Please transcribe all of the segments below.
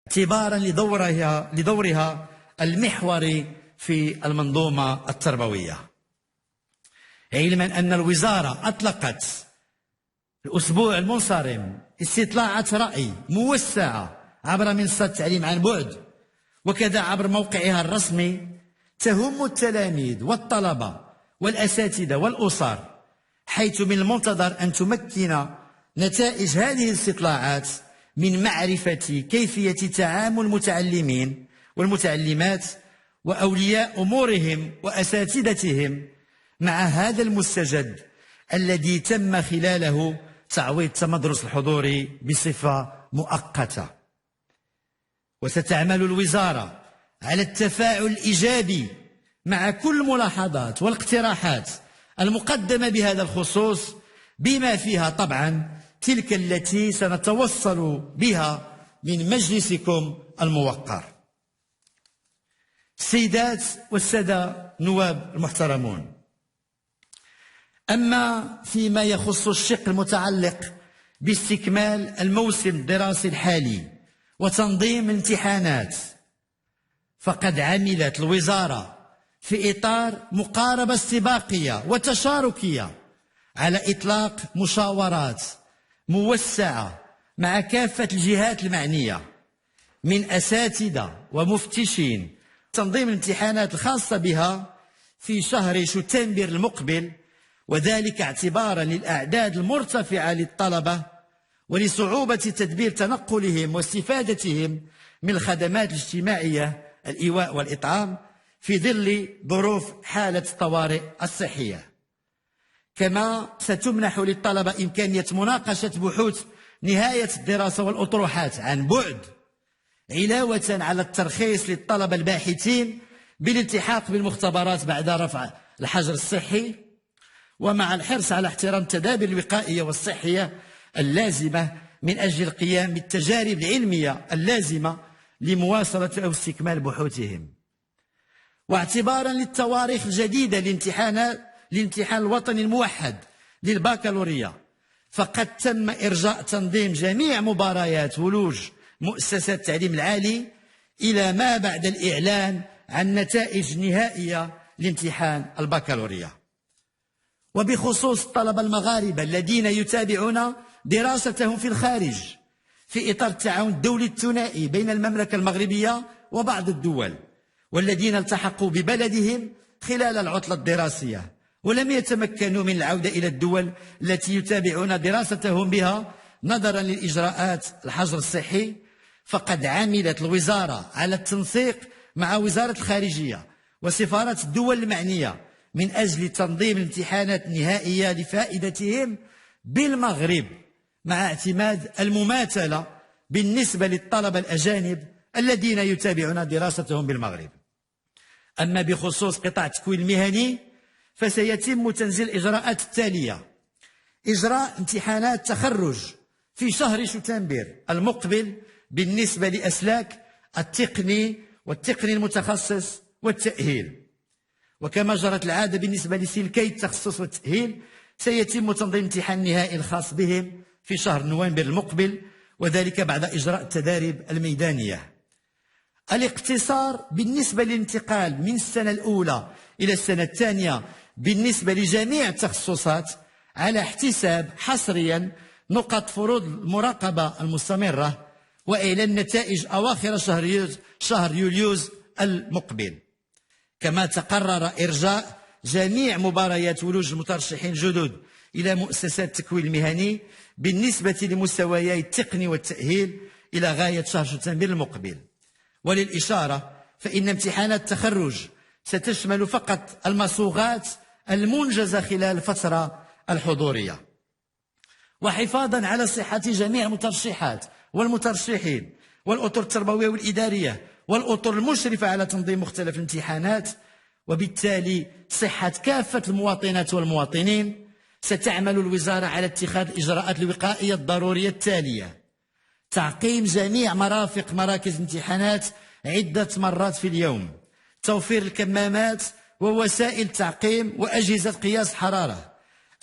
اعتبارا لدورها المحوري في المنظومة التربوية، علما أن الوزارة أطلقت الأسبوع المنصرم استطلاعات رأي موسعة عبر منصة التعليم عن بعد، وكذا عبر موقعها الرسمي، تهم التلاميذ والطلبة والأساتذة والأسر، حيث من المنتظر أن تمكن نتائج هذه الاستطلاعات من معرفة كيفية تعامل المتعلمين والمتعلمات وأولياء أمورهم وأساتذتهم مع هذا المستجد الذي تم خلاله تعويض التمدرس الحضوري بصفة مؤقتة. وستعمل الوزارة على التفاعل الإيجابي مع كل الملاحظات والاقتراحات المقدمة بهذا الخصوص، بما فيها طبعا تلك التي سنتوصل بها من مجلسكم الموقر. السيدات والسادة النواب المحترمون، أما فيما يخص الشق المتعلق باستكمال الموسم الدراسي الحالي وتنظيم الامتحانات، فقد عملت الوزارة في إطار مقاربة استباقية وتشاركية على إطلاق مشاورات موسعة مع كافة الجهات المعنية من أساتذة ومفتشين تنظيم الامتحانات الخاصة بها في شهر شتنبر المقبل، وذلك اعتبارا للأعداد المرتفعة للطلبة ولصعوبة تدبير تنقلهم واستفادتهم من الخدمات الاجتماعية الإيواء والإطعام في ظل ظروف حالة الطوارئ الصحية. كما ستمنح للطلبة إمكانية مناقشة بحوث نهاية الدراسة والأطروحات عن بعد، علاوة على الترخيص للطلبة الباحثين بالالتحاق بالمختبرات بعد رفع الحجر الصحي، ومع الحرص على احترام التدابير الوقائية والصحية اللازمة من أجل القيام بالتجارب العلمية اللازمة لمواصلة أو استكمال بحوثهم. واعتبارا للتواريخ الجديدة للامتحان الوطني الموحد للباكالوريا، فقد تم إرجاء تنظيم جميع مباريات ولوج مؤسسات التعليم العالي إلى ما بعد الإعلان عن نتائج نهائية لامتحان الباكالوريا. وبخصوص الطلبة المغاربة الذين يتابعون دراستهم في الخارج في إطار التعاون الدولي الثنائي بين المملكة المغربية وبعض الدول، والذين التحقوا ببلدهم خلال العطلة الدراسية ولم يتمكنوا من العودة إلى الدول التي يتابعون دراستهم بها نظرا للإجراءات الحجر الصحي، فقد عملت الوزارة على التنسيق مع وزارة الخارجية وسفارات الدول المعنية من أجل تنظيم الامتحانات النهائية لفائدتهم بالمغرب، مع اعتماد المماثلة بالنسبة للطلبة الأجانب الذين يتابعون دراستهم بالمغرب. أما بخصوص قطاع التكوين المهني، فسيتم تنزيل الإجراءات التالية: إجراء امتحانات تخرج في شهر شتنبر المقبل بالنسبة لأسلاك التقني والتقني المتخصص والتأهيل، وكما جرت العادة بالنسبة لسلكي التخصص والتأهيل سيتم تنظيم امتحان النهائي الخاص بهم في شهر نوفمبر المقبل، وذلك بعد إجراء التداريب الميدانية. الاقتصار بالنسبة للانتقال من السنة الأولى إلى السنة الثانية بالنسبة لجميع التخصصات على احتساب حصريا نقط فروض المراقبة المستمرة، وإعلان نتائج أواخر شهر يوليوز المقبل. كما تقرر إرجاء جميع مباريات ولوج المترشحين الجدد إلى مؤسسات التكوين المهني بالنسبة لمستويي التقني والتأهيل إلى غاية شهر شتنبر المقبل. وللإشارة فإن امتحانات التخرج ستشمل فقط المصوغات المنجزة خلال الفترة الحضورية. وحفاظا على صحة جميع المترشحات والمترشحين والأطر التربوية والإدارية والأطر المشرفة على تنظيم مختلف الامتحانات، وبالتالي صحة كافة المواطنات والمواطنين، ستعمل الوزارة على اتخاذ الإجراءات الوقائية الضرورية التالية: تعقيم جميع مرافق مراكز الامتحانات عدة مرات في اليوم، توفير الكمامات ووسائل تعقيم وأجهزة قياس حرارة،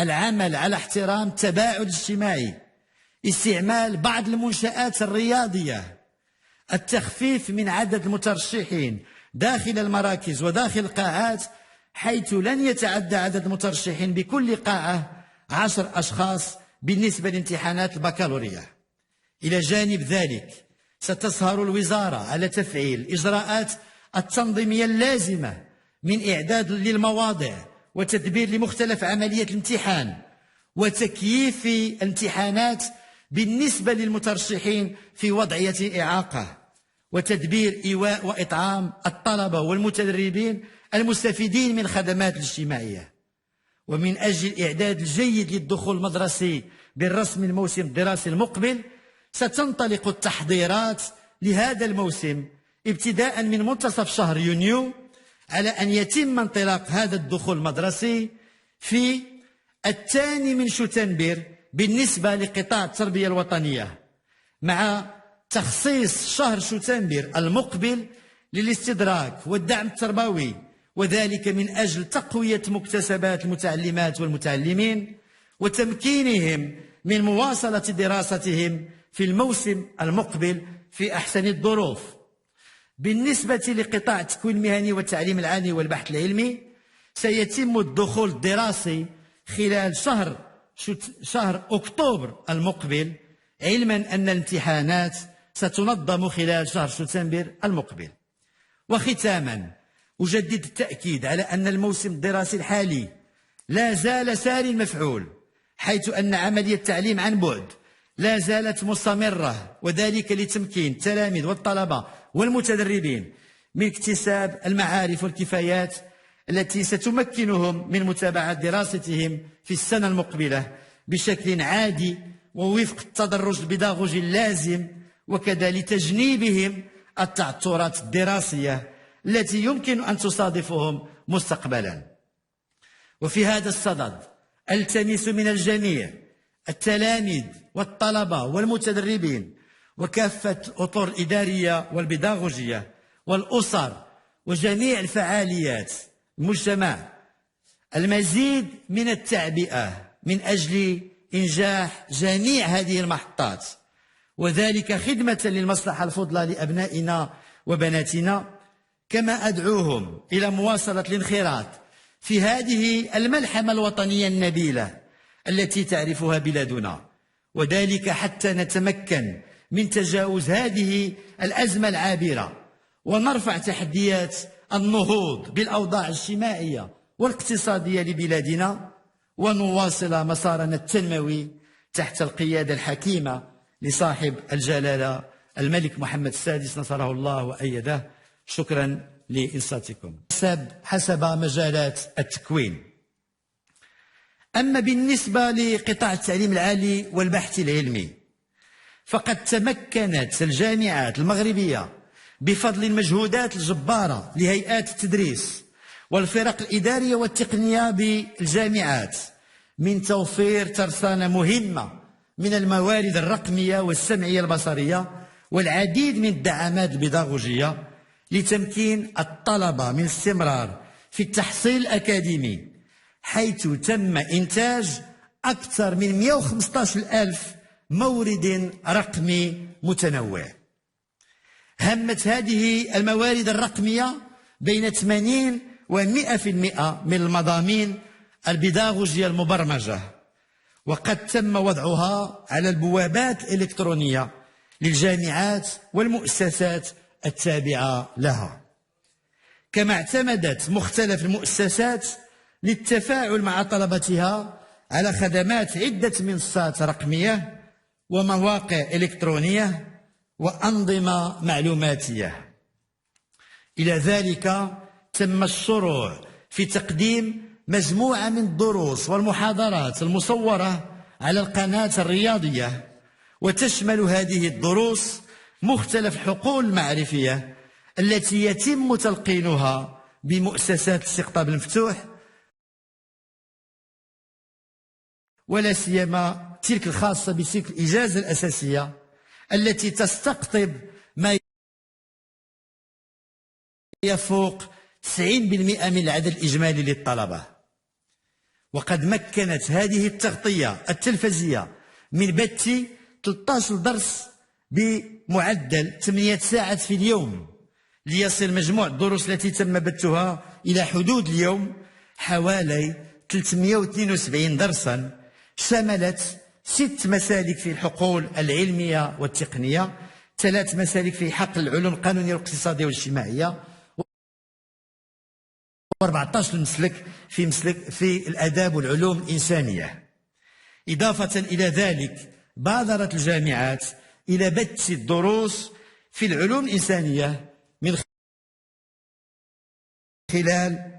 العمل على احترام التباعد الاجتماعي، استعمال بعض المنشآت الرياضية التخفيف من عدد المترشحين داخل المراكز وداخل القاعات، حيث لن يتعدى عدد المترشحين بكل قاعة 10 أشخاص بالنسبة لامتحانات البكالوريا. إلى جانب ذلك ستسهر الوزارة على تفعيل الإجراءات التنظيمية اللازمة من إعداد للمواضع وتدبير لمختلف عمليات الامتحان وتكييف الامتحانات بالنسبة للمترشحين في وضعية إعاقة، وتدبير إيواء وإطعام الطلبة والمتدربين المستفيدين من الخدمات الاجتماعية. ومن أجل الإعداد الجيد للدخول المدرسي بالرسم الموسم الدراسي المقبل، ستنطلق التحضيرات لهذا الموسم ابتداء من منتصف شهر يونيو، على أن يتم انطلاق هذا الدخول المدرسي في 2 شتنبر بالنسبة لقطاع التربية الوطنية، مع تخصيص شهر شتنبر المقبل للاستدراك والدعم التربوي، وذلك من أجل تقوية مكتسبات المتعلمات والمتعلمين وتمكينهم من مواصلة دراستهم في الموسم المقبل في أحسن الظروف. بالنسبة لقطاع التكوين المهني والتعليم العالي والبحث العلمي، سيتم الدخول الدراسي خلال شهر أكتوبر المقبل، علما أن الامتحانات ستنظم خلال شهر سبتمبر المقبل. وختاما أجدد التأكيد على أن الموسم الدراسي الحالي لا زال ساري المفعول، حيث أن عملية التعليم عن بعد لا زالت مستمرة، وذلك لتمكين التلاميذ والطلبة والمتدربين من اكتساب المعارف والكفايات التي ستمكنهم من متابعة دراستهم في السنة المقبلة بشكل عادي ووفق التدرج البيداغوجي اللازم، وكذا لتجنيبهم التعثرات الدراسية التي يمكن أن تصادفهم مستقبلا. وفي هذا الصدد ألتمس من الجميع التلاميذ والطلبة والمتدربين وكافة الأطر الإدارية والبيداغوجية والأسر وجميع الفعاليات المجتمع المزيد من التعبئة من أجل إنجاح جميع هذه المحطات، وذلك خدمة للمصلحة الفضلى لأبنائنا وبناتنا، كما أدعوهم إلى مواصلة الانخراط في هذه الملحمة الوطنية النبيلة التي تعرفها بلادنا، وذلك حتى نتمكن من تجاوز هذه الأزمة العابرة ونرفع تحديات النهوض بالأوضاع الاجتماعية والاقتصادية لبلادنا، ونواصل مسارنا التنموي تحت القيادة الحكيمة لصاحب الجلالة الملك محمد السادس نصره الله وأيده. شكرا لإنصاتكم. حسب مجالات التكوين. أما بالنسبة لقطاع التعليم العالي والبحث العلمي، فقد تمكنت الجامعات المغربية بفضل المجهودات الجبارة لهيئات التدريس والفرق الإدارية والتقنية بالجامعات من توفير ترسانة مهمة من الموارد الرقمية والسمعية البصرية والعديد من الدعامات البيداغوجية لتمكين الطلبة من الاستمرار في التحصيل الأكاديمي، حيث تم إنتاج أكثر من 115,000 مورد رقمي متنوع. همت هذه الموارد الرقمية بين 80 و100% من المضامين البيداغوجية المبرمجة، وقد تم وضعها على البوابات الإلكترونية للجامعات والمؤسسات التابعة لها. كما اعتمدت مختلف المؤسسات للتفاعل مع طلبتها على خدمات عدة منصات رقمية ومواقع إلكترونية وأنظمة معلوماتية. إلى ذلك تم الشروع في تقديم مجموعة من الدروس والمحاضرات المصورة على القناة الرياضية، وتشمل هذه الدروس مختلف الحقول المعرفية التي يتم تلقينها بمؤسسات الاستقطاب المفتوح، ولا سيما تلك الخاصة بتلك الإجازة الأساسية التي تستقطب ما يفوق 90% من العدد الإجمالي للطلبة. وقد مكنت هذه التغطية التلفزية من بث 13 درس بمعدل 8 ساعات في اليوم، ليصل مجموع الدروس التي تم بثها إلى حدود اليوم حوالي 372 درسا، شملت 6 مسالك في الحقول العلمية والتقنية، 3 مسالك في حقل العلوم القانونية والاقتصادية والاجتماعية، و14 مسلك في الآداب والعلوم الإنسانية. إضافة إلى ذلك بادرت الجامعات إلى بث الدروس في العلوم الإنسانية من خلال